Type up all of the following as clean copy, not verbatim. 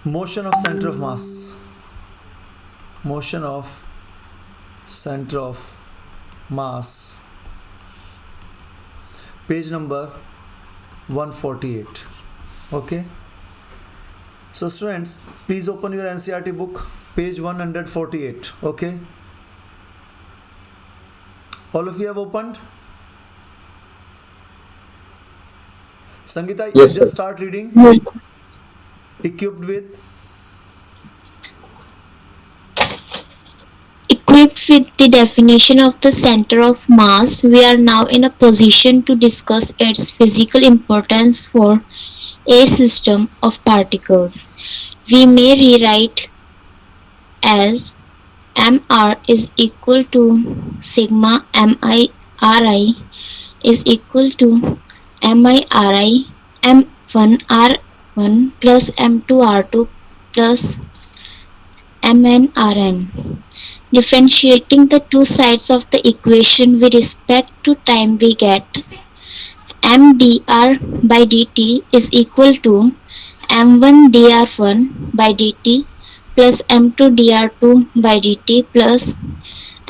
Motion of center of mass. Motion of center of mass. Page number 148. Okay. So students, please open your NCERT book, page 148. Okay. All of you have opened? Sangeeta, Yes, sir. just start reading. Yes. Equipped with. Equipped with the definition of the center of mass, we are now in a position to discuss its physical importance for a system of particles. We may rewrite as mr is equal to sigma miri is equal to miri m1 r1 plus m2 r2 plus mn rn. Differentiating the two sides of the equation with respect to time, we get m dr by dt is equal to m1 dr1 by dt plus m2 dr2 by dt plus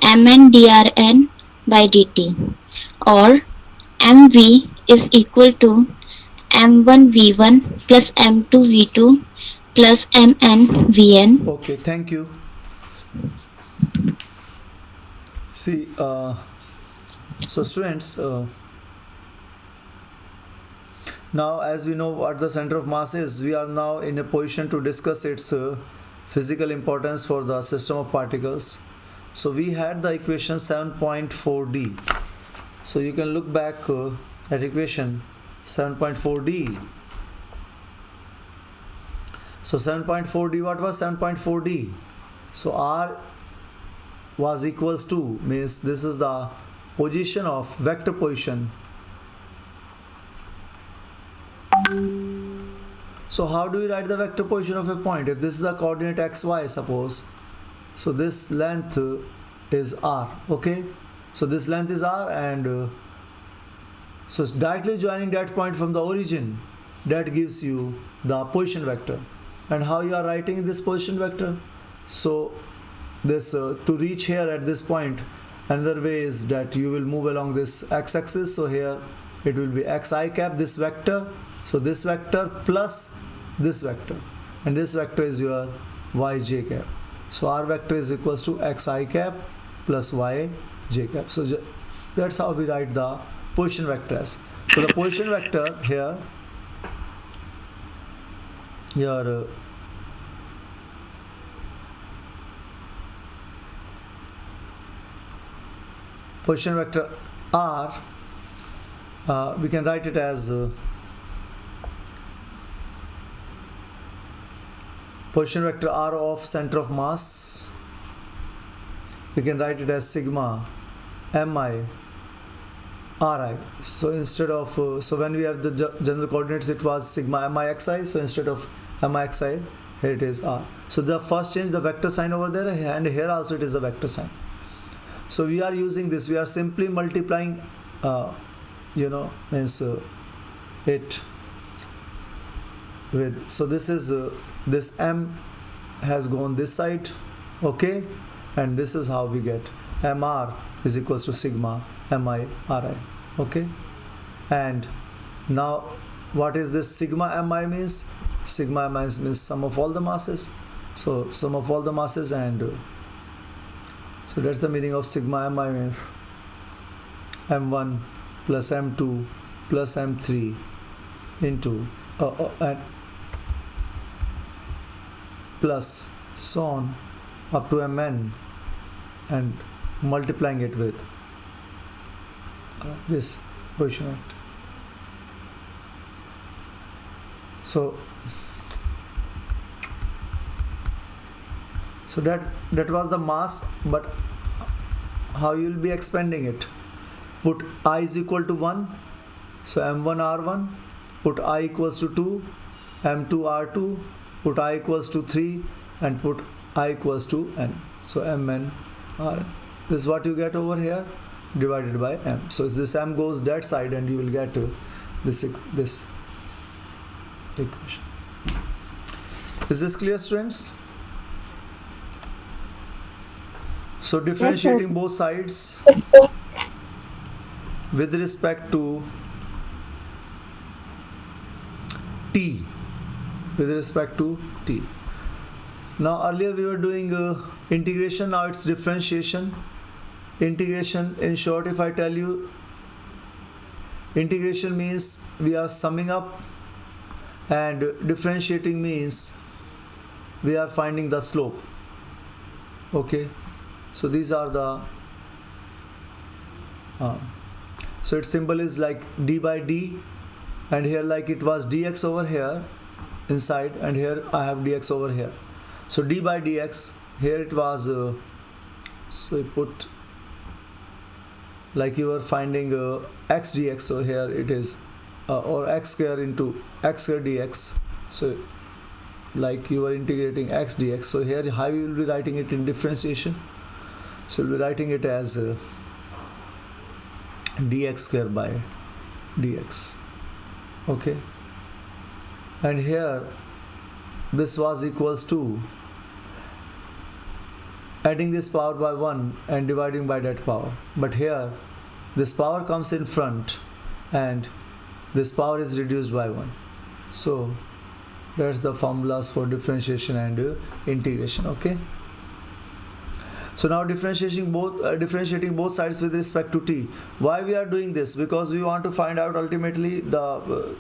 mn drn by dt, or mv is equal to m1 v1 plus m2 v2 plus mn vn. Okay, thank you. See, so students, now as we know what the center of mass is, we are now in a position to discuss its physical importance for the system of particles. So we had the equation 7.4d. So you can look back at equation 7.4d. So 7.4d, what was 7.4d? So r was equals to, means this is the position of vector position. So how do we write the vector position of a point? If this is the coordinate xy, suppose, so this length is r. Okay, so this length is r, and so it's directly joining that point from the origin, that gives you the position vector. And how you are writing this position vector? So this to reach here at this point, another way is that you will move along this x-axis. So here it will be xi cap, this vector, so this vector plus this vector, and this vector is your yj cap. So r vector is equals to xi cap plus yj cap. So that's how we write the position vectors. So the position vector here, your position vector r, we can write it as position vector r of center of mass. We can write it as sigma mi ri. So instead of so when we have the general coordinates, it was sigma mi xi. So instead of mi xi, here it is r. So the first change the vector sign over there, and here also it is the vector sign. So we are using this, we are simply multiplying means it with, so this is this m has gone this side. Okay, and this is how we get mr is equals to sigma mi ri. Okay, and now what is this sigma mi means? Sigma mi means sum of all the masses. So sum of all the masses, and so that's the meaning of sigma mi, means m1 plus m2 plus m3 into and plus so on up to mn, and multiplying it with this position vector. So that was the mass, but how you will be expanding it? Put I is equal to 1, so m1 r1, put I equals to 2, m2 r2, put I equals to 3, and put I equals to n, so mn rn. This is what you get over here, divided by m. So this m goes that side, and you will get this equation. Is this clear, students? So differentiating both sides with respect to t, with respect to t. Now earlier we were doing integration, now it's differentiation. Integration, in short, if I tell you, integration means we are summing up, and differentiating means we are finding the slope. Okay, so these are the so its symbol is like d by d, and here like it was dx over here inside, and here I have dx over here. So d by dx, here it was so I put like you are finding x dx, so here it is or x square into x square dx, so like you are integrating x dx. So here how you will be writing it in differentiation, so you will be writing it as dx square by dx. Okay, and here this was equals to adding this power by 1 and dividing by that power, but here this power comes in front and this power is reduced by 1. So that's the formulas for differentiation and integration. Okay, so now differentiating both sides with respect to t. Why we are doing this? Because we want to find out ultimately the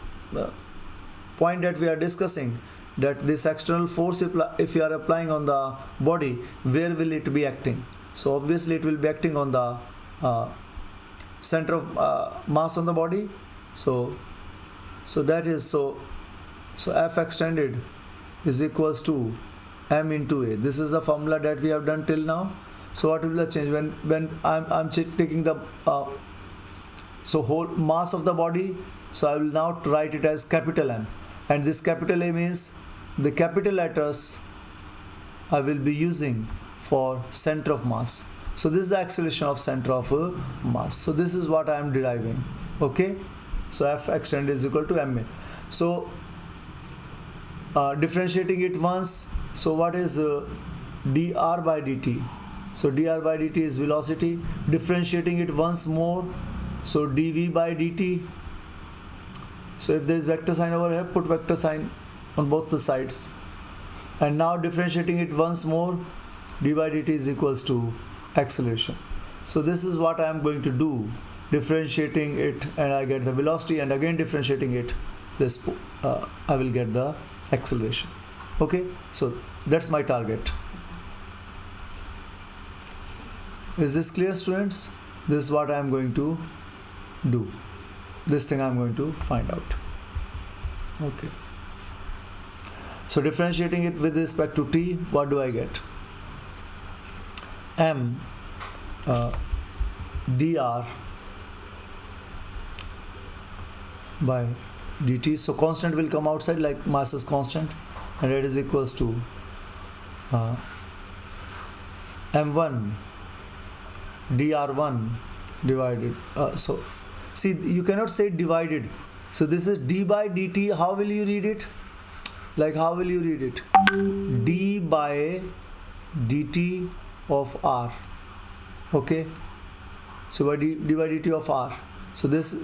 point that we are discussing, that this external force, if you are applying on the body, where will it be acting? So obviously it will be acting on the center of mass on the body. So that is so F extended is equals to m into a. This is the formula that we have done till now. So what will the change when I'm taking the so whole mass of the body? So I will now write it as capital M, and this capital A means the capital letters I will be using for center of mass. So this is the acceleration of center of mass. So this is what I am deriving. Okay, so F extended is equal to ma. So differentiating it once, so what is dr by dt? So dr by dt is velocity. Differentiating it once more, so dv by dt. So if there is vector sign over here, put vector sign on both the sides. And now differentiating it once more, d by dt is equals to acceleration. So this is what I am going to do, differentiating it, and I get the velocity, and again differentiating it, this I will get the acceleration. Okay, so that's my target. Is this clear, students? This is what I am going to do. This thing I am going to find out. Okay, so differentiating it with respect to t, what do I get? M dr by dt. So constant will come outside, like mass is constant, and it is equals to m1 dr1 divided so see, you cannot say divided. So this is d by dt. How will you read it? Like how will you read it? D by dt of r. Okay, so by d by dt of r. So this,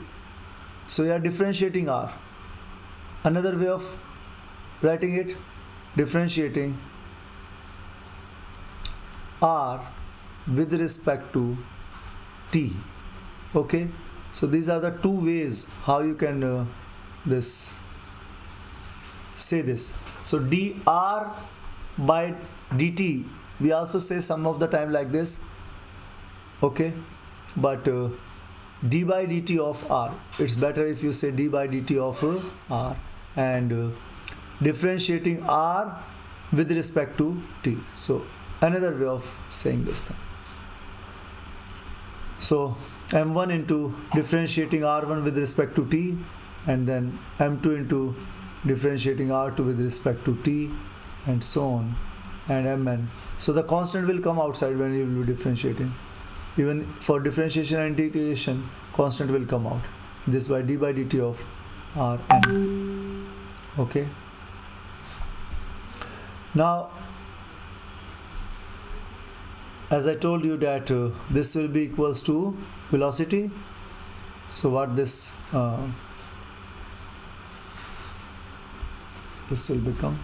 so you are differentiating r. Another way of writing it, differentiating r with respect to t. Okay, so these are the two ways how you can say this. So dr by dt, we also say some of the time like this. Okay, but d by dt of r, it's better if you say d by dt of r, and differentiating r with respect to t. So another way of saying this thing. So m1 into differentiating r1 with respect to t, and then m2 into differentiating r2 with respect to t, and so on, and mn. So the constant will come outside when you will be differentiating. Even for differentiation and integration, constant will come out. This by d by dt of rn. Okay. Now, as I told you that this will be equals to velocity. So what this will become?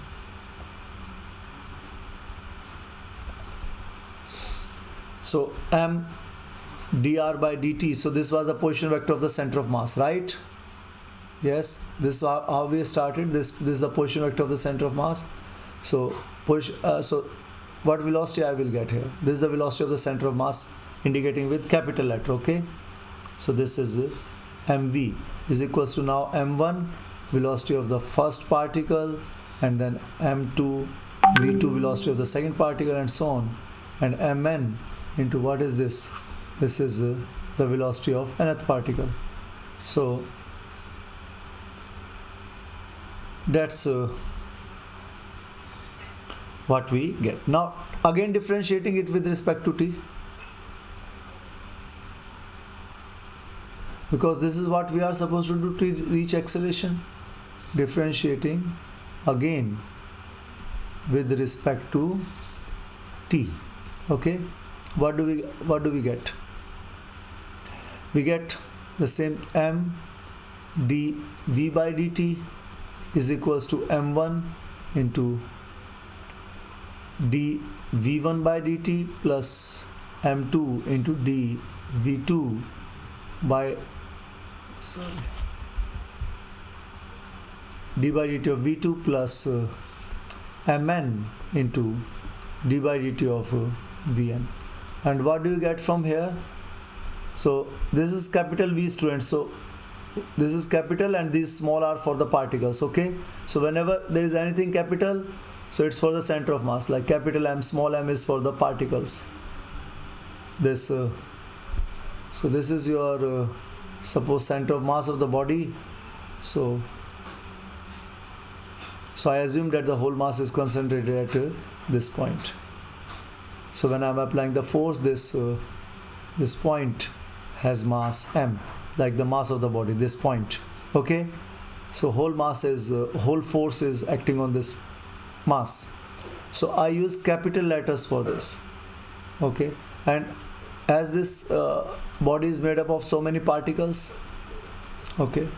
So m dr by dt. So this was the position vector of the center of mass, right? Yes, this is how we started. This is the position vector of the center of mass. So so what velocity I will get here? This is the velocity of the center of mass, indicating with capital letter. Okay, so this is mv is equals to now m1 velocity of the first particle, and then m2 v2 velocity of the second particle, and so on, and mn into what is this? This is the velocity of nth particle. So that's what we get. Now again differentiating it with respect to t, because this is what we are supposed to do to reach acceleration. Differentiating again with respect to t. Okay, what do we get? We get the same m dv by dt is equals to m1 into dv1 by dt plus m2 into dv2 by d by dt of v2 plus mn into d by dt of vn. And what do you get from here? So this is capital V, students. So this is capital and these small r for the particles. Okay, so whenever there is anything capital, so it's for the center of mass, like capital M, small m is for the particles. This so this is your suppose center of mass of the body. So I assume that the whole mass is concentrated at this point. So when I'm applying the force, this point has mass m, like the mass of the body, this point. Okay, so whole force is acting on this mass. So I use capital letters for this. Okay, and as this body is made up of so many particles, okay,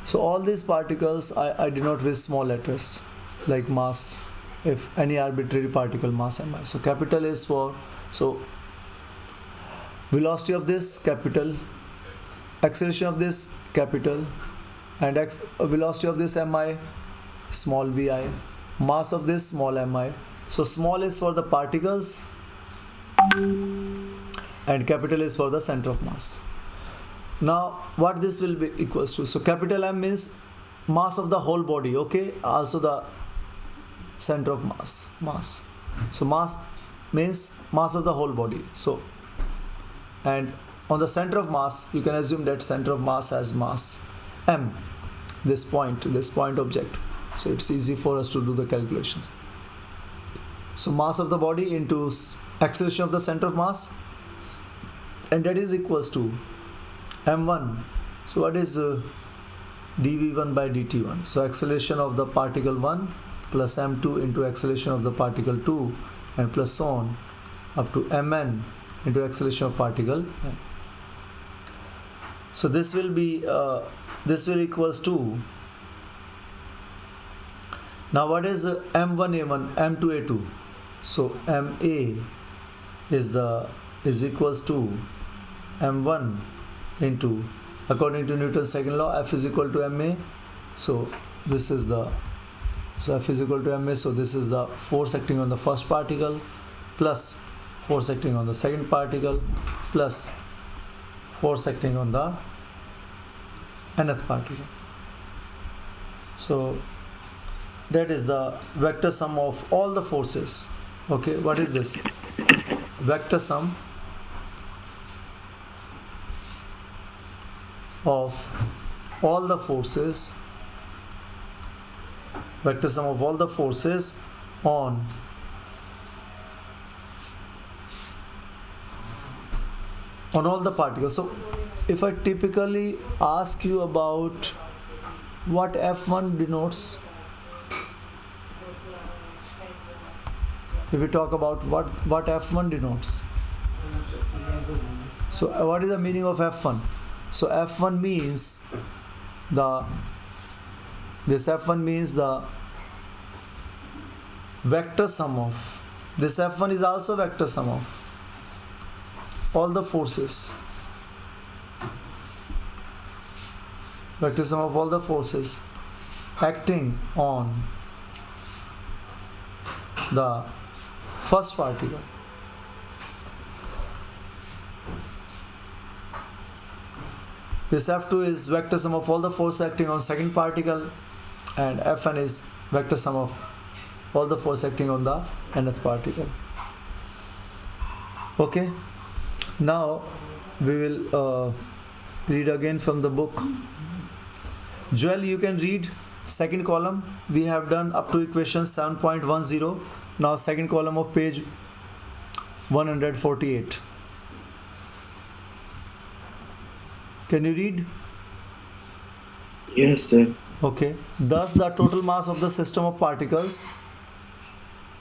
so all these particles I denote with small letters, like mass, if any arbitrary particle mass mi. So capital is for, so velocity of this capital, acceleration of this capital, and velocity of this mi, small vi, mass of this small mi. So small is for the particles and capital is for the center of mass. Now what this will be equals to? So capital M means mass of the whole body. Okay, also the center of mass. So mass means mass of the whole body. So, and on the center of mass, you can assume that center of mass has mass m, this point object. So it's easy for us to do the calculations. So mass of the body into acceleration of the center of mass, and that is equals to m1. So what is dv1 by dt1? So acceleration of the particle 1 plus m2 into acceleration of the particle 2, and plus so on up to mn into acceleration of particle n. So this will be this will equals to, now what is m1a1 m2a2? So ma is equals to m1 into, according to Newton's second law, F is equal to ma. So this is the, so F is equal to ma. So this is the force acting on the first particle plus force acting on the second particle plus force acting on the nth particle. So that is the vector sum of all the forces. Okay, what is this? Vector sum of all the forces, vector sum of all the forces on all the particles. So if I typically ask you about what F1 denotes, if we talk about what F1 denotes. So what is the meaning of F1? So F1 means the F1 means the vector sum of, this F1 is also vector sum of all the forces, vector sum of all the forces acting on the first particle. This F2 is vector sum of all the force acting on second particle, and Fn is vector sum of all the force acting on the nth particle. Okay, now we will read again from the book. Joel, you can read second column. We have done up to equation 7.10. Now second column of page 148. Can you read? Yes, sir. Okay. Thus the total mass of the system of particles.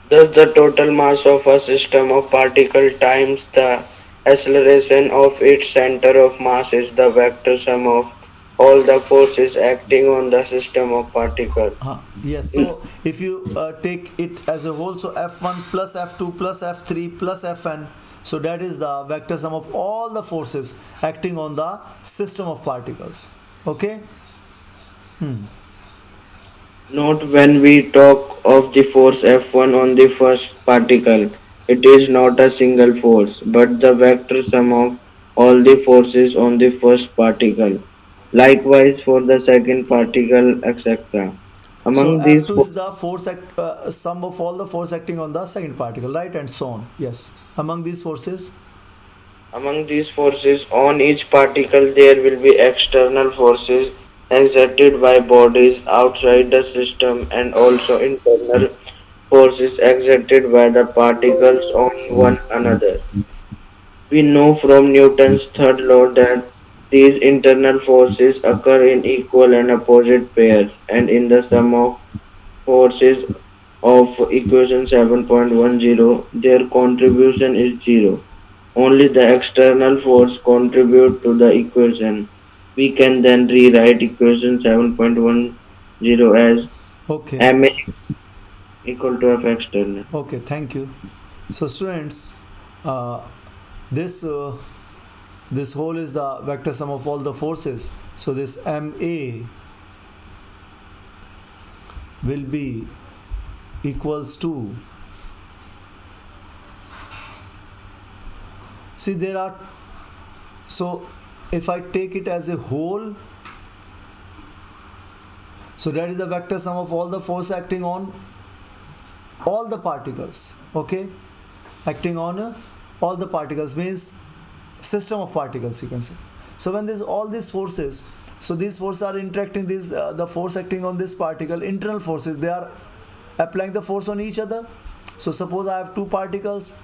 Thus, the total mass of a system of particles times the acceleration of its center of mass is the vector sum of all the forces acting on the system of particles. Yes. So if you take it as a whole, so F1 plus F2 plus F3 plus Fn, so that is the vector sum of all the forces acting on the system of particles. Okay. Note, when we talk of the force F1 on the first particle, it is not a single force, but the vector sum of all the forces on the first particle. Likewise for the second particle, etc. So Among these F2 is the sum of all the force acting on the second particle, right, and so on. Yes. Among these forces. Among these forces, on each particle there will be external forces exerted by bodies outside the system and also internal forces exerted by the particles on one another. We know from Newton's third law that these internal forces occur in equal and opposite pairs, and in the sum of forces of equation 7.10 their contribution is zero. Only the external force contribute to the equation. We can then rewrite equation 7.10 as Okay. ma equal to F external. Okay. Thank you. So students, uh, this this whole is the vector sum of all the forces. So this ma will be equals to, see there are, so if I take it as a whole, so that is the vector sum of all the force acting on all the particles. Okay, acting on all the particles means system of particles, you can say. So when there's all these forces, so these forces are interacting, these the force acting on this particle, internal forces, they are applying the force on each other. So suppose I have two particles,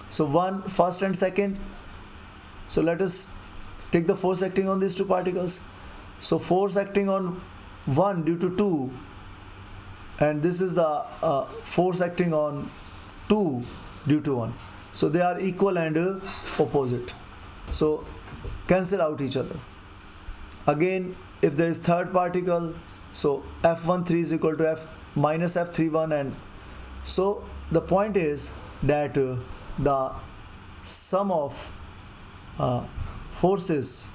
so one first and second, so let us take the force acting on these two particles. So force acting on one due to two, and this is the force acting on 2 due to 1. So they are equal and opposite, so cancel out each other. Again, if there is third particle, so F13 is equal to F minus F31, and so the point is that the sum of forces,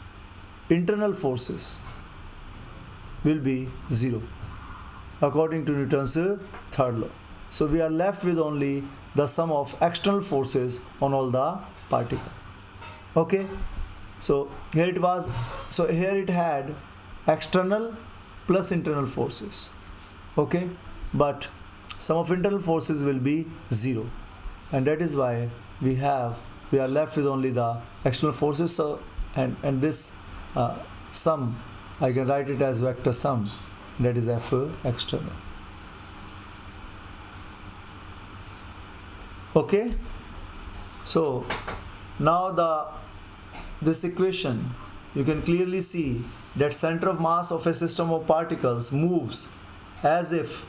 internal forces, will be 0 according to Newton's third law. So we are left with only the sum of external forces on all the particles. Okay, so here it was, so here it had external plus internal forces. Okay, but sum of internal forces will be 0, and that is why we are left with only the external forces. So and this sum, I can write it as vector sum, that is F external. Okay, so now this equation, you can clearly see that center of mass of a system of particles moves as if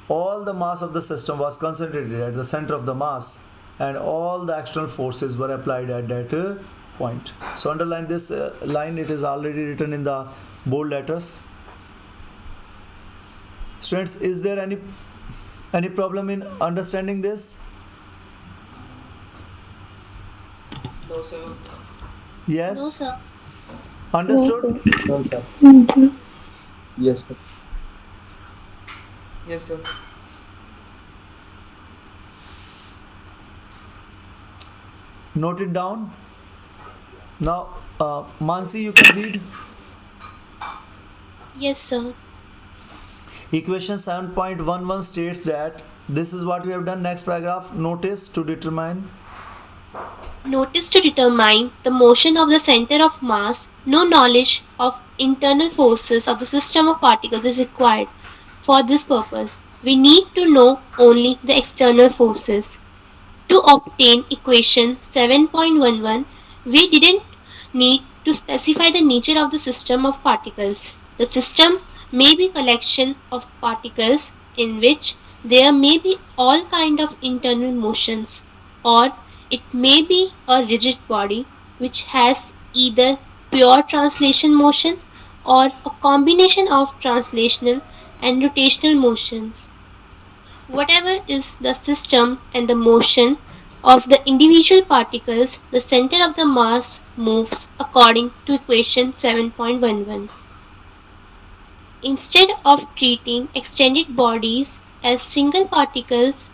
all the mass of the system was concentrated at the center of the mass, and all the external forces were applied at that point. So underline this line, it is already written in the bold letters. Students, is there any problem in understanding this? No, sir. No, Yes? sir. Understood? No, sir. Mhm. Yes, sir. Yes, sir. Note it down. Now, Mansi, you can read. Yes, sir. Equation 7.11 states that this is what we have done. Next paragraph, notice to determine. Notice to determine the motion of the center of mass, no knowledge of internal forces of the system of particles is required. For this purpose, we need to know only the external forces. To obtain equation 7.11, we didn't need to specify the nature of the system of particles. The system may be a collection of particles in which there may be all kind of internal motions, or it may be a rigid body which has either pure translation motion or a combination of translational and rotational motions. Whatever is the system and the motion of the individual particles, the center of the mass moves according to equation 7.11. Instead of treating extended bodies as single particles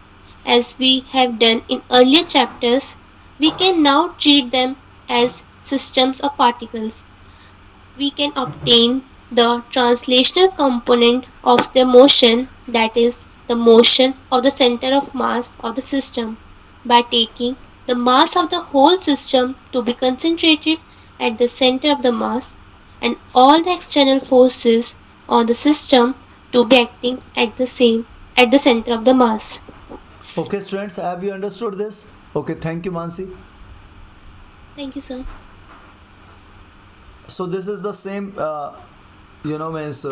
as we have done in earlier chapters, we can now treat them as systems of particles. We can obtain the translational component of the motion, that is, the motion of the center of mass of the system, by taking the mass of the whole system to be concentrated at the center of the mass, and all the external forces on the system to be acting at the center of the mass. Okay, students, have you understood this? Okay, thank you, Mansi. Thank you, sir. So this is the same, means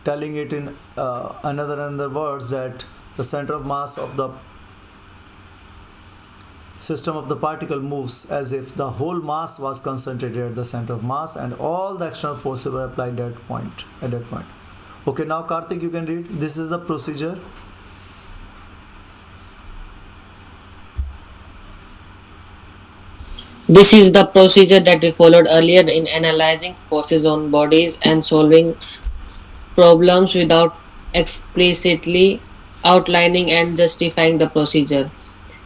telling it in another words that the center of mass of the system of the particle moves as if the whole mass was concentrated at the center of mass, and all the external forces were applied at that point. Okay, now Karthik, you can read. This is the procedure. This is the procedure that we followed earlier in analyzing forces on bodies and solving problems without explicitly outlining and justifying the procedure.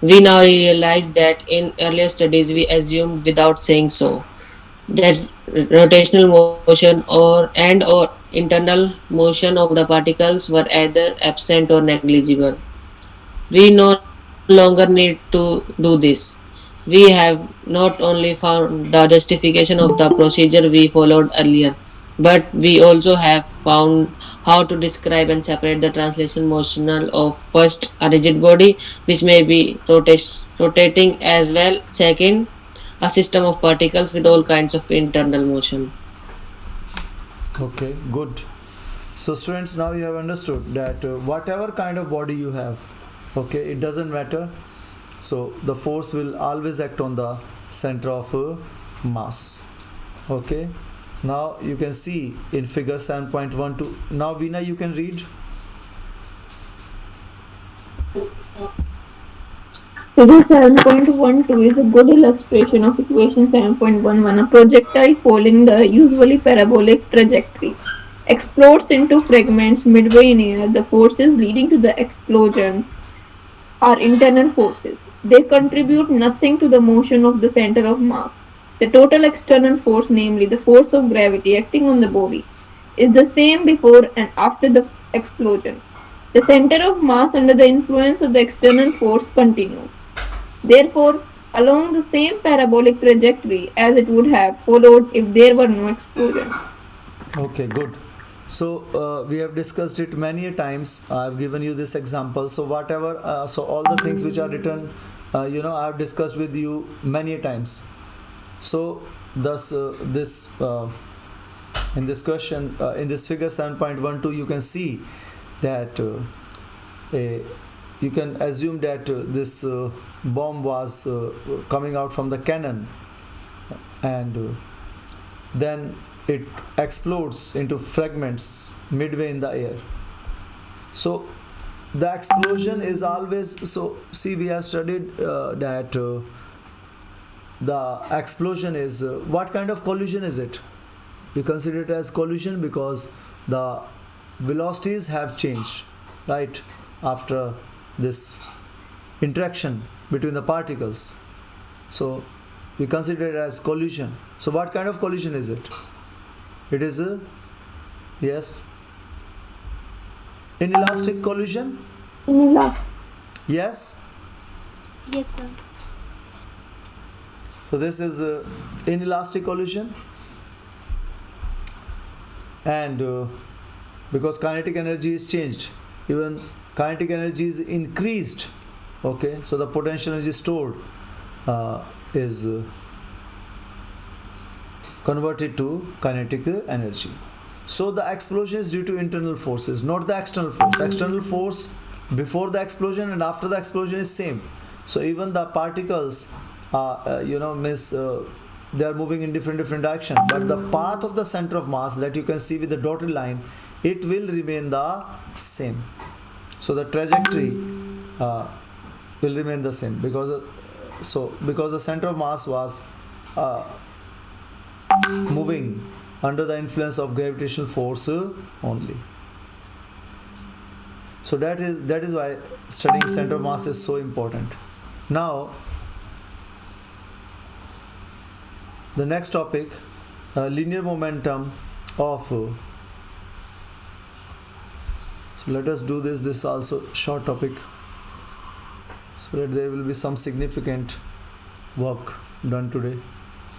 We now realize that in earlier studies we assumed without saying so that rotational motion or internal motion of the particles were either absent or negligible. We no longer need to do this. We have not only found the justification of the procedure we followed earlier, but we also have found how to describe and separate the translation motional of first a rigid body which may be rotating as well, second a system of particles with all kinds of internal motion. Okay, good. So students, now you have understood that whatever kind of body you have, okay, it doesn't matter. So the force will always act on the center of mass. Okay. Now you can see in figure 7.12. Now Veena, you can read. Figure 7.12 is a good illustration of equation 7.11. A projectile following the usually parabolic trajectory explodes into fragments midway in air. The forces leading to the explosion are internal forces. They contribute nothing to the motion of the center of mass. The total external force, namely the force of gravity acting on the body, is the same before and after the explosion. The center of mass under the influence of the external force continues, therefore, along the same parabolic trajectory as it would have followed if there were no explosion. Okay, good. So we have discussed it many a times. I've given you this example. So whatever, so all the things which are written, I've discussed with you many a times. So thus, this in this question, in this figure 7.12, you can see that a you can assume that this bomb was coming out from the cannon, and then it explodes into fragments midway in the air. So the explosion is always, so see, we have studied that the explosion is what kind of collision is it? We consider it as collision because the velocities have changed, right, after this interaction between the particles. So we consider it as collision. So what kind of collision is it? It is a, yes, inelastic collision. Inelastic. Yes. Yes, sir. So this is inelastic collision, and because kinetic energy is changed, even kinetic energy is increased. Okay, so the potential energy stored is converted to kinetic energy. So the explosion is due to internal forces, not the external force. External force before the explosion and after the explosion is same. So even the particles they are moving in different direction, but the path of the center of mass that you can see with the dotted line, it will remain the same. So the trajectory will remain the same because the center of mass was moving under the influence of gravitational force only. So that is why studying center of mass is so important. Now the next topic, linear momentum of so let us do this also short topic, so that there will be some significant work done today.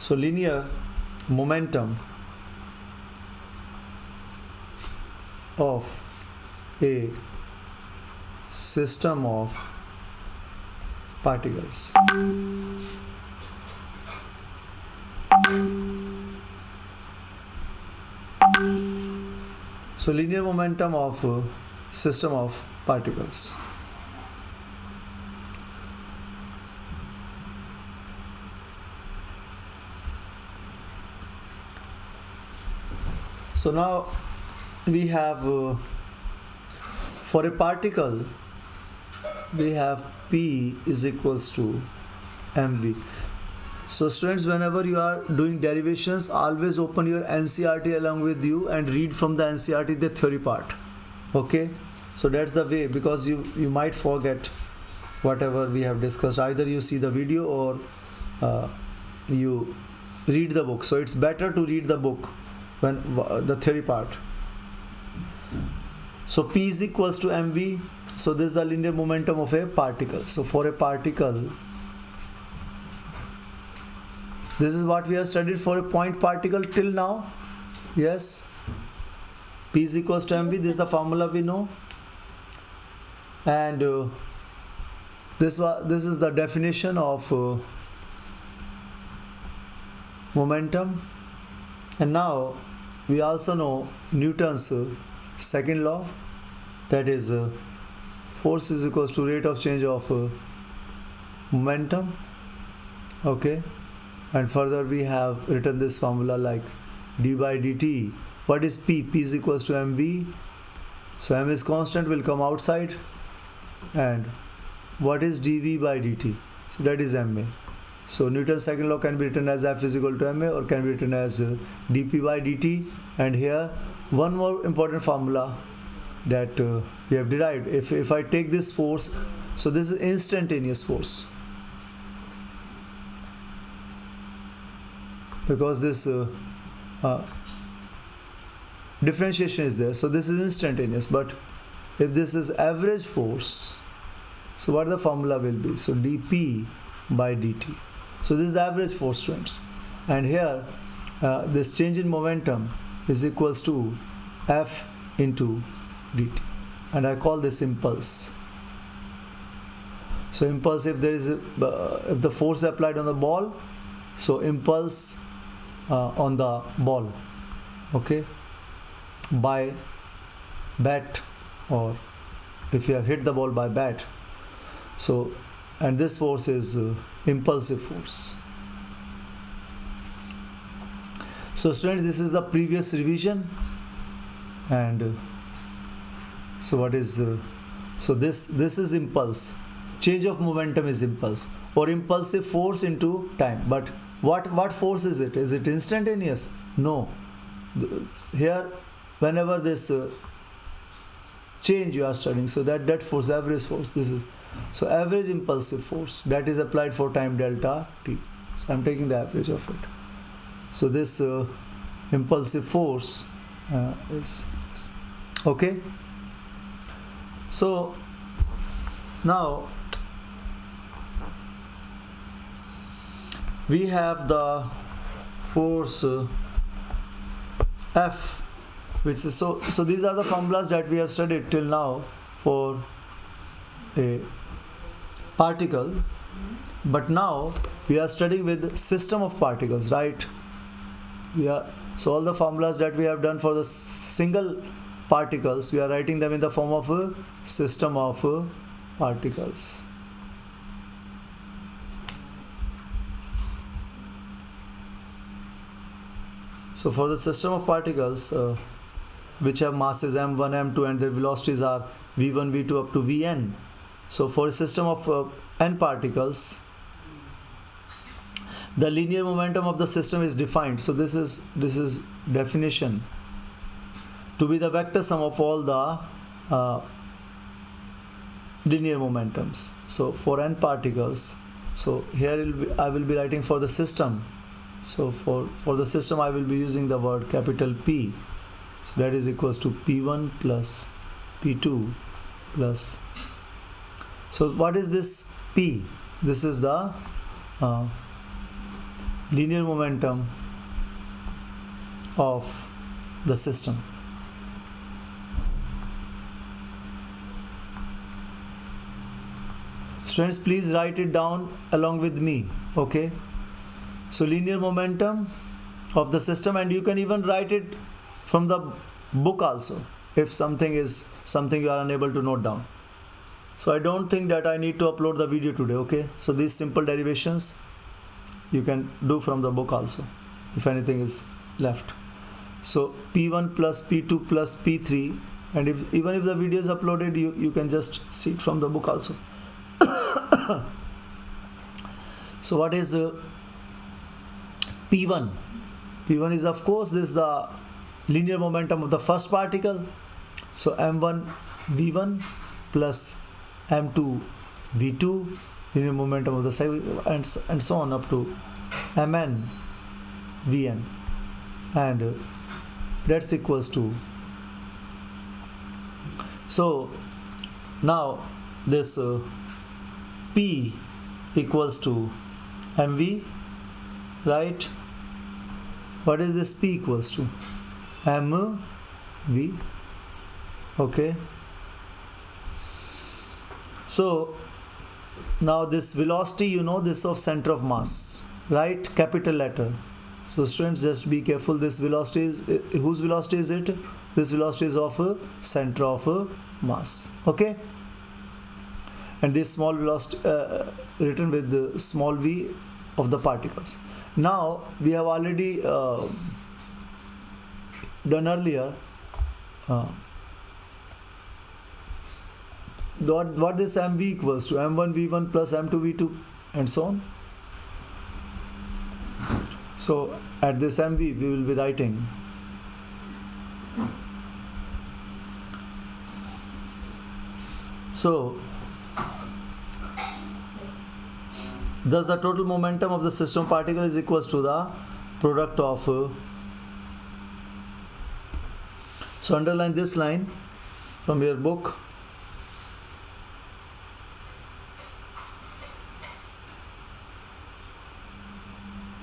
So linear momentum of a system of particles. So linear momentum of a system of particles. So now we have for a particle we have P is equals to mv. So students, whenever you are doing derivations, always open your NCERT along with you and read from the NCERT the theory part. Okay, so that's the way, because you might forget whatever we have discussed. Either you see the video or you read the book. So it's better to read the book when the theory part. So P is equals to mv. So this is the linear momentum of a particle. So for a particle, this is what we have studied for a point particle till now. Yes, P is equals to mv. This is the formula we know, and this is the definition of momentum. And now we also know Newton's second law, that is force is equals to rate of change of momentum. Okay, and further we have written this formula like d by dt. What is P? P is equals to mv. So m is constant, will come outside. And what is dv by dt? So that is ma. So Newton's second law can be written as F is equal to ma, or can be written as dp by dt. And here one more important formula that we have derived. If I take this force, so this is instantaneous force, because this differentiation is there. So this is instantaneous. But if this is average force, so what the formula will be? So dp by dt. So this is the average force, students. And here this change in momentum is equals to F into dt, and I call this impulse. So impulse, if there is if the force applied on the ball, so impulse on the ball, okay, by bat or if you have hit the ball by bat. So, and this force is impulsive force. So students, this is the previous revision, and so what is so this is impulse. Change of momentum is impulse or impulsive force into time. But what force is it? Is it instantaneous? No. Here, whenever this change you are studying, so that force, average force, this is so average impulsive force that is applied for time delta t. So I'm taking the average of it. So this impulsive force is okay. So now we have the force F, which is so these are the formulas that we have studied till now for a particle, but now we are studying with system of particles, right? So all the formulas that we have done for the single particles, we are writing them in the form of a system of particles. So for the system of particles which have masses m1, m2 and their velocities are v1, v2 up to vn. So for a system of n particles, the linear momentum of the system is defined. So this is definition to be the vector sum of all the linear momentums. So for n particles, so here I will be writing for the system. So for the system I will be using the word capital P. So that is equals to P1 plus P2 plus. So what is this P? This is the linear momentum of the system. Students, please write it down along with me, okay? So linear momentum of the system, and you can even write it from the book also if something you are unable to note down. So I don't think that I need to upload the video today, okay? So these simple derivations you can do from the book also if anything is left. So P1 plus P2 plus P3, and even if the video is uploaded, you can just see it from the book also. So what is P1? P1 is, of course, this is the linear momentum of the first particle. So m1 v1 plus m2 v2, linear momentum of the second, and so on up to mn vn, and that's equals to. So now this P equals to mv, right? What is this P equals to? mv, okay? So now this velocity, this of center of mass, right? Capital letter. So students, just be careful. This velocity is, whose velocity is it? This velocity is of center of mass, okay? And this small velocity written with the small v of the particles. Now we have already done earlier what this mv equals to, m1 v1 plus m2 v2 and so on. So at this mv we will be writing thus the total momentum of the system particle is equals to the product of so underline this line from your book.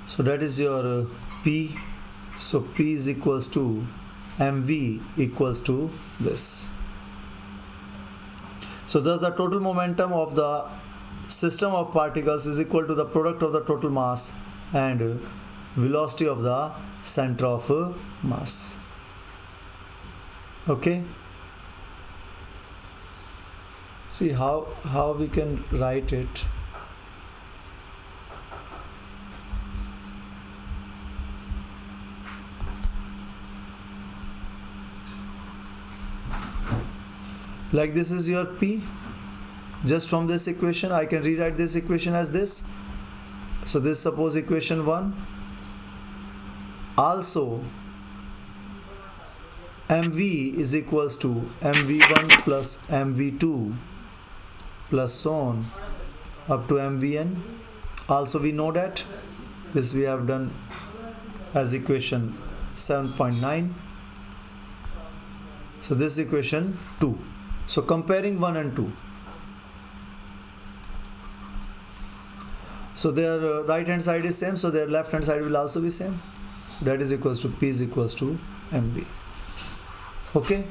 So that is your P. So P is equals to mv equals to this. So thus the total momentum of the system of particles is equal to the product of the total mass and velocity of the center of mass. Okay. See how we can write it. Like this is your P. Just from this equation I can rewrite this equation as this. So this, suppose equation 1. Also mv is equals to mv1 plus mv2 plus so on up to mvn. Also we know that this we have done as equation 7.9. so this equation 2. So comparing 1 and 2, so their right hand side is same, so their left hand side will also be same. That is equals to P is equals to MB. Okay,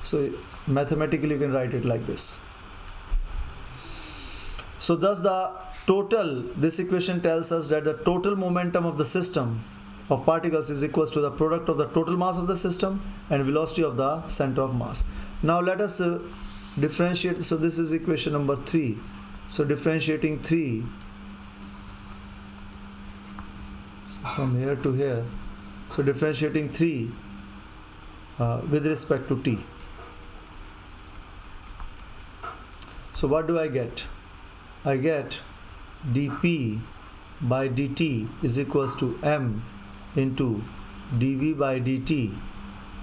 so mathematically you can write it like this. So thus the total, this equation tells us that the total momentum of the system of particles is equals to the product of the total mass of the system and velocity of the center of mass. Now let us differentiate. So this is equation number 3. So differentiating 3, so from here to here, so differentiating 3 with respect to t. So what do I get? I get dp by dt is equals to m into dv by dt,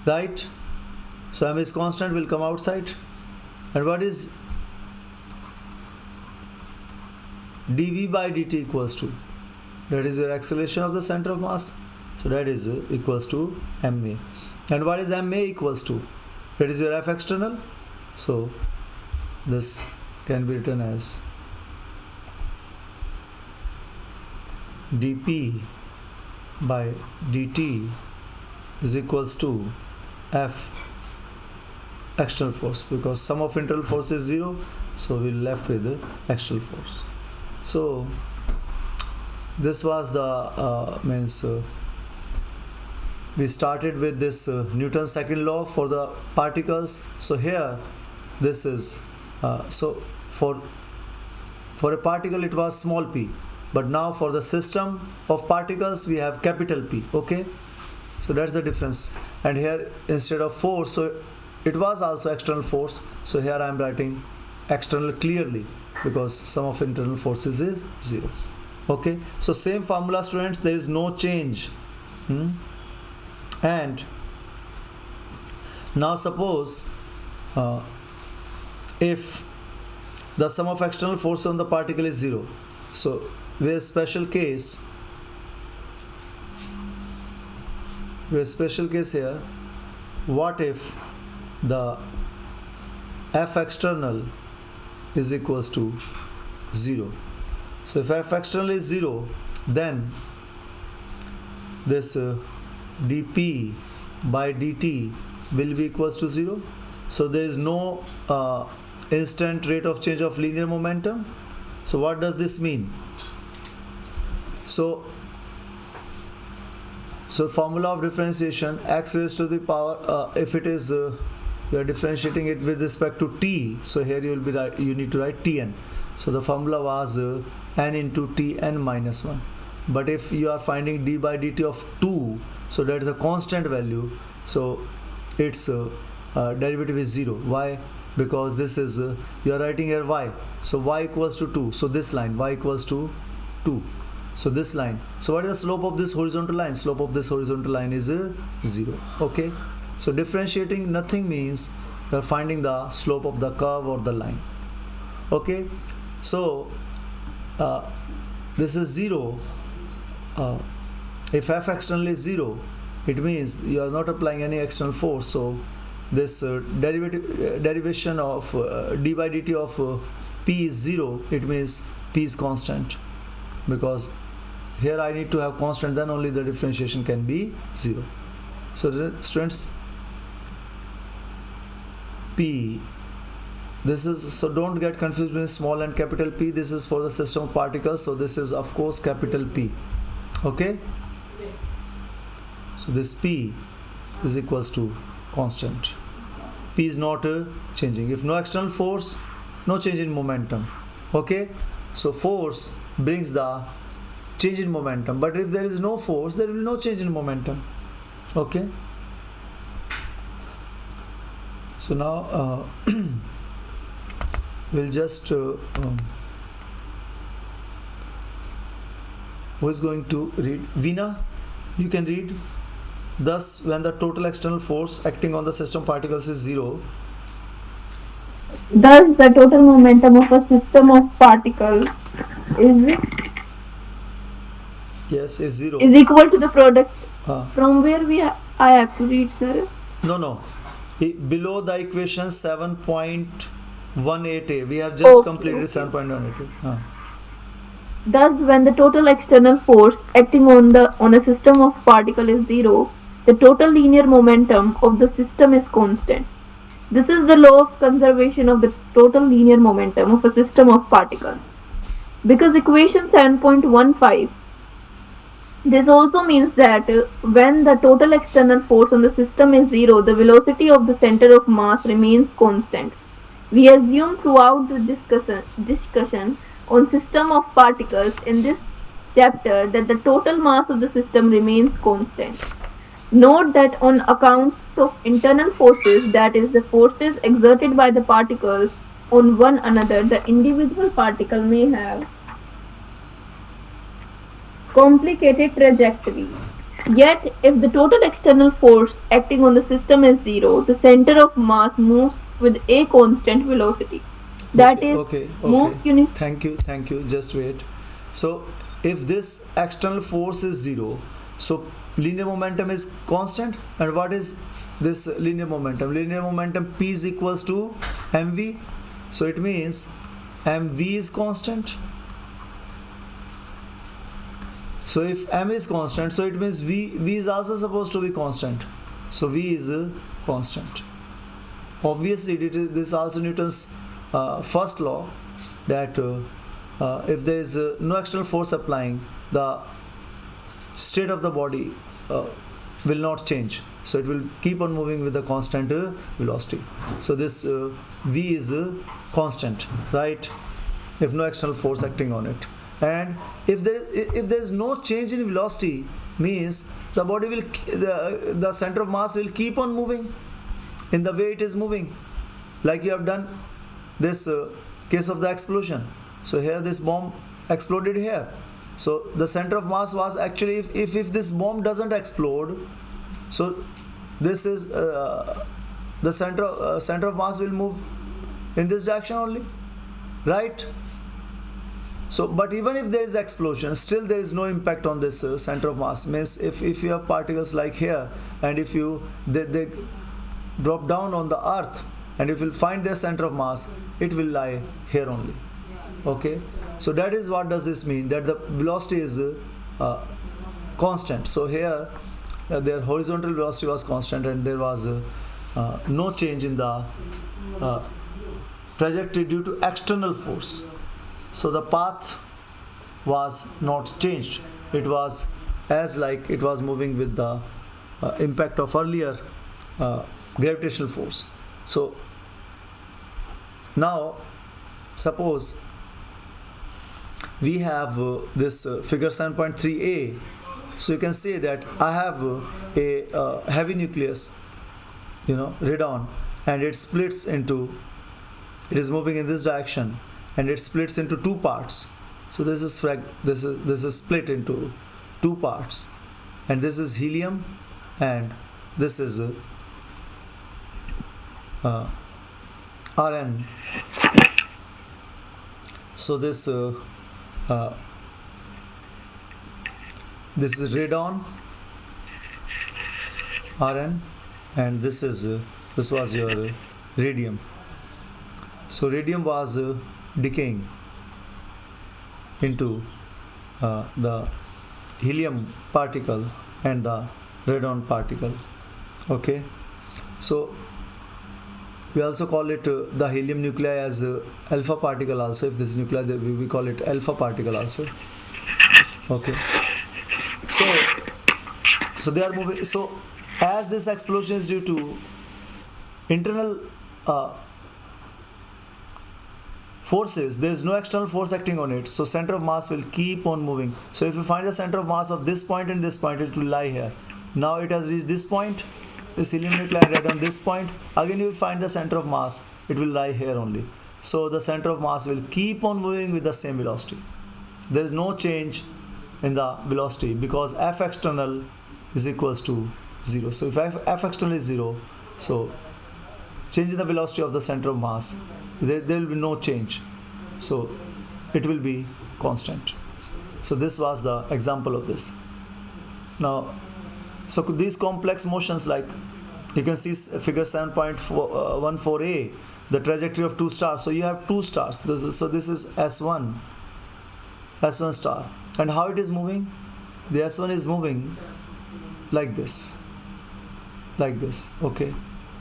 right? So m is constant, will come outside. And what is dv by dt equals to? That is your acceleration of the center of mass. So that is equals to ma. And what is ma equals to? That is your F external. So this can be written as dp by dt is equals to F external force, because sum of internal force is 0, so we're left with the external force. So this was the we started with this Newton's second law for the particles. So here this is so for a particle it was small p, but now for the system of particles we have capital P. Okay, so that's the difference. And here instead of force, so it was also external force, so here I am writing external clearly because sum of internal forces is 0. Okay, so same formula, students, there is no change. And now suppose if the sum of external force on the particle is 0, so with a special case here, what if the F external is equals to 0? So if F external is 0, then this dp by dt will be equals to 0. So there is no instant rate of change of linear momentum. So what does this mean? So formula of differentiation, x raised to the power, if it is you are differentiating it with respect to t, so here you need to write tn. So the formula was n into tn minus 1. But if you are finding d by dt of 2, so that is a constant value, so its derivative is 0. Why? Because this is you are writing here y, so y equals to 2, so this line y equals to 2, so this line. So what is the slope of this horizontal line? Slope of this horizontal line is 0. Okay, so differentiating nothing means you are finding the slope of the curve or the line. Okay, so this is 0. If F external is 0, it means you are not applying any external force. So this derivation of d by dt of p is 0. It means p is constant, because here I need to have constant, then only the differentiation can be 0. So students, p, this is, so don't get confused between small and capital P. This is for the system of particles, so this is of course capital P. Okay, so this P is equals to constant. P is not changing. If no external force, no change in momentum. Okay, so force brings the change in momentum, but if there is no force, there will be no change in momentum. Okay, so now we'll just who is going to read? Veena, you can read. Thus, when the total external force acting on the system particles is zero, Thus, the total momentum of a system of particles is yes, is zero. is equal to the product. Uh, From where I have to read, sir? no. Below the equation 7.18a, we have just completed Okay. 7.18. Thus, when the total external force acting on a system of particle is zero, the total linear momentum of the system is constant. This is the law of conservation of the total linear momentum of a system of particles. Because equation 7.15, this also means that when the total external force on the system is zero, the velocity of the center of mass remains constant. We assume throughout the discussion on system of particles in this chapter that the total mass of the system remains constant. Note that on account of internal forces, that is, the forces exerted by the particles on one another, the individual particle may have complicated trajectory. Yet, if the total external force acting on the system is zero, the center of mass moves with a constant velocity. That is, Okay. moves uniformly. Thank you. Just wait. So, if this external force is zero, so linear momentum is constant. And what is this linear momentum? Linear momentum P is equals to mv. So it means mv is constant. So if m is constant, so it means v is also supposed to be constant. So v is constant. Obviously, this is also Newton's first law, that if there is no external force applying, the state of the body will not change. So it will keep on moving with the constant velocity. So this v is constant, right? If no external force acting on it. And if there is no change in velocity, means the body will, the center of mass will keep on moving in the way it is moving, like you have done this case of the explosion. So here this bomb exploded here. So the center of mass was actually, if this bomb doesn't explode, so this is the center of mass will move in this direction only, right? So, but even if there is explosion, still there is no impact on this center of mass. Means if you have particles like here, and if they drop down on the earth, and if you find their center of mass, it will lie here only. Okay, so that is what does this mean, that the velocity is constant. So here their horizontal velocity was constant, and there was no change in the trajectory due to external force. So the path was not changed. It was as like it was moving with the impact of earlier gravitational force. So now suppose we have this figure 7.3a. So you can say that I have a heavy nucleus, radon, and it splits into, it is moving in this direction, and it splits into two parts. So this is split into two parts, and this is helium, and this is Rn. So this is radon, Rn, and this was your radium. So radium was decaying into the helium particle and the radon particle. Okay, so we also call it the helium nuclei as alpha particle also. If this is nuclei, we call it alpha particle also. Okay, so they are moving. So as this explosion is due to internal forces, there is no external force acting on it, so center of mass will keep on moving. So if you find the center of mass of this point and this point, it will lie here. Now it has reached this point, this illuminated line right on this point, again you will find the center of mass, it will lie here only. So the center of mass will keep on moving with the same velocity. There is no change in the velocity because F external is equals to 0. So if F external is 0, so change in the velocity of the center of mass, there will be no change. So it will be constant. So this was the example of this. Now, so these complex motions, like you can see figure 7.14a, the trajectory of two stars. So you have two stars. So this is S1 star. And how it is moving? The S1 is moving like this, okay,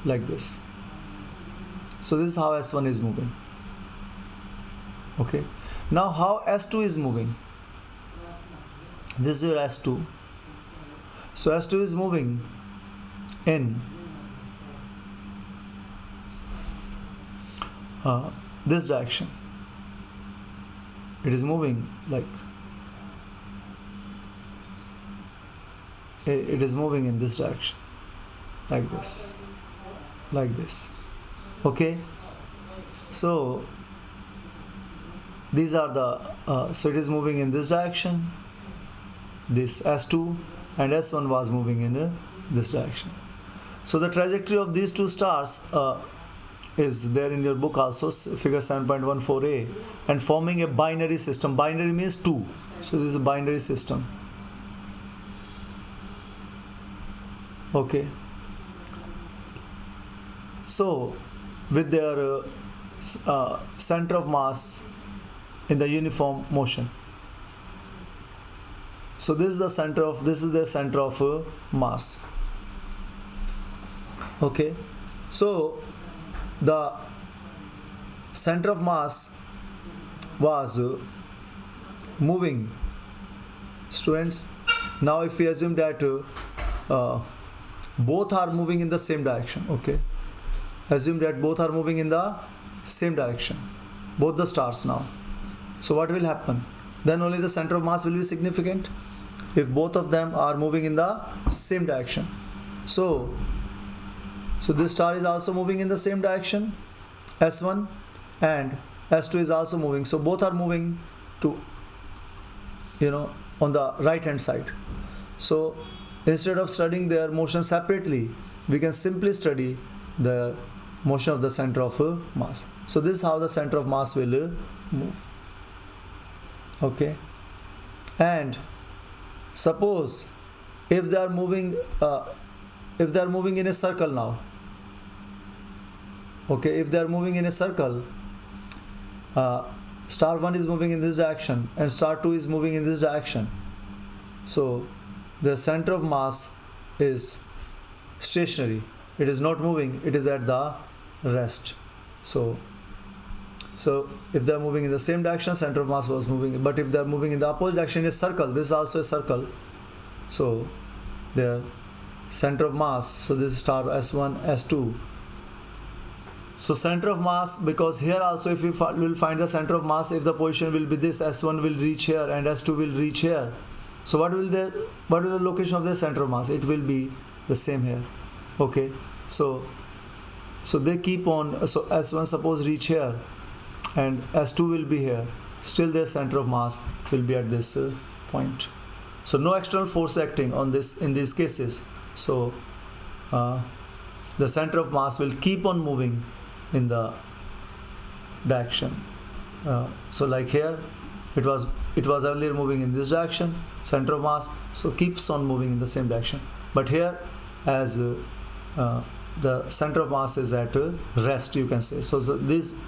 like this. So this is how S1 is moving. Okay. Now how S2 is moving? This is your S2. So S2 is moving in this direction. It is moving like it is moving in this direction, like this, okay. So these are the so it is moving in this direction, this S2, and S1 was moving in this direction. So the trajectory of these two stars is there in your book also, figure 7.14a, and forming a binary system. Binary means two, so this is a binary system. Okay. So with their center of mass in the uniform motion. So this is the center of mass. Okay. So the center of mass was moving. Students, now if we assume that both are moving in the same direction, okay, assume that both are moving in the same direction, both the stars now. So what will happen? Then only the center of mass will be significant, if both of them are moving in the same direction. So this star is also moving in the same direction, S1, and S2 is also moving. So both are moving to, on the right hand side. So instead of studying their motion separately, we can simply study the motion of the center of mass. So this is how the center of mass will move. Okay. And suppose if they are moving in a circle now, okay, if they are moving in a circle, star 1 is moving in this direction and star 2 is moving in this direction. So the center of mass is stationary, it is not moving, it is at the rest. So if they are moving in the same direction, center of mass was moving, but if they are moving in the opposite direction in a circle, this is also a circle, so their center of mass, so this is star S1, S2. So center of mass, because here also if we will find the center of mass, if the position will be this, S1 will reach here and S2 will reach here. So what will the location of the center of mass? It will be the same here. Okay. So they keep on. So S1 suppose reach here, and S2 will be here. Still their center of mass will be at this point. So no external force acting on this in these cases. So the center of mass will keep on moving in the direction. So like here, it was earlier moving in this direction, center of mass, so keeps on moving in the same direction. But here, as the center of mass is at rest, you can say. So these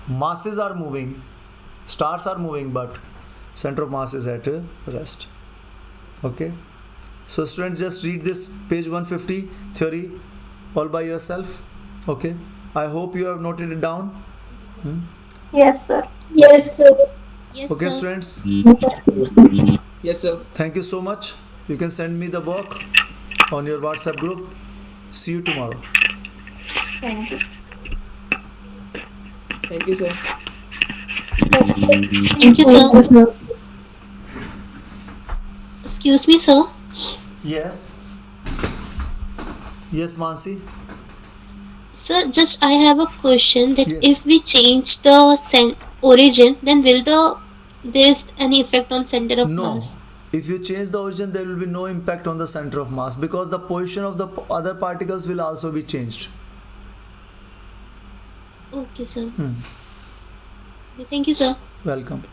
masses are moving, stars are moving, but center of mass is at rest. Okay. So students, just read this page 150 theory all by yourself. Okay. I hope you have noted it down. Yes, sir. Yes, sir. Yes, Okay, sir. students. Yes, sir. Thank you so much. You can send me the work on your WhatsApp group. See you tomorrow. Thank you. Thank you, sir. Thank you, sir. Thank you, sir. Excuse me, sir. Yes. Yes, Mansi. Sir, just I have a question that Yes. if we change the origin, then will there's any effect on center of No. mass? If you change the origin, there will be no impact on the center of mass because the position of the other particles will also be changed. Okay, sir. Hmm. Okay, thank you, sir. Welcome.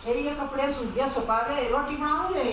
ये कपड़े सूख गया, सुखा गए, रोटी बनाओ रे।